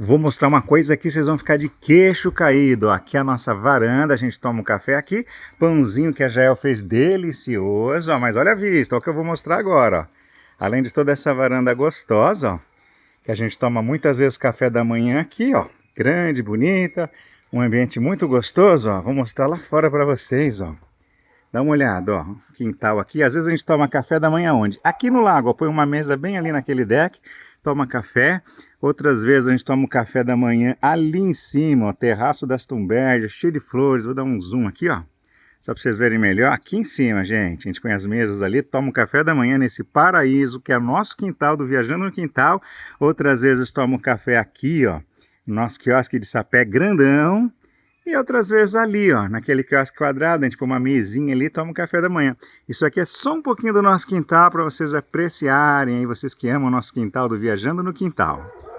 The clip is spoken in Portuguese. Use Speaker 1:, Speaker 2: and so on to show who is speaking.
Speaker 1: Vou mostrar uma coisa aqui, vocês vão ficar de queixo caído. Ó. Aqui é a nossa varanda, a gente toma um café aqui. Pãozinho que a Jael fez delicioso, ó, mas olha a vista, olha o que eu vou mostrar agora. Ó. Além de toda essa varanda gostosa, ó, que a gente toma muitas vezes café da manhã aqui, ó, grande, bonita, um ambiente muito gostoso. Ó. Vou mostrar lá fora para vocês, ó. Dá uma olhada, ó, quintal aqui. Às vezes a gente toma café da manhã onde? Aqui no lago, ó, põe uma mesa bem ali naquele deck, toma café. Outras vezes a gente toma o café da manhã ali em cima, ó, terraço das Tumberjas, cheio de flores. Vou dar um zoom aqui, ó, só para vocês verem melhor. Aqui em cima, gente, a gente põe as mesas ali, toma o café da manhã nesse paraíso, que é o nosso quintal do Viajando no Quintal. Outras vezes toma o café aqui, ó, no nosso quiosque de sapé grandão. E outras vezes ali, ó, naquele quiosque quadrado, a gente põe uma mesinha ali e toma um café da manhã. Isso aqui é só um pouquinho do nosso quintal para vocês apreciarem, aí vocês que amam o nosso quintal do Viajando no Quintal.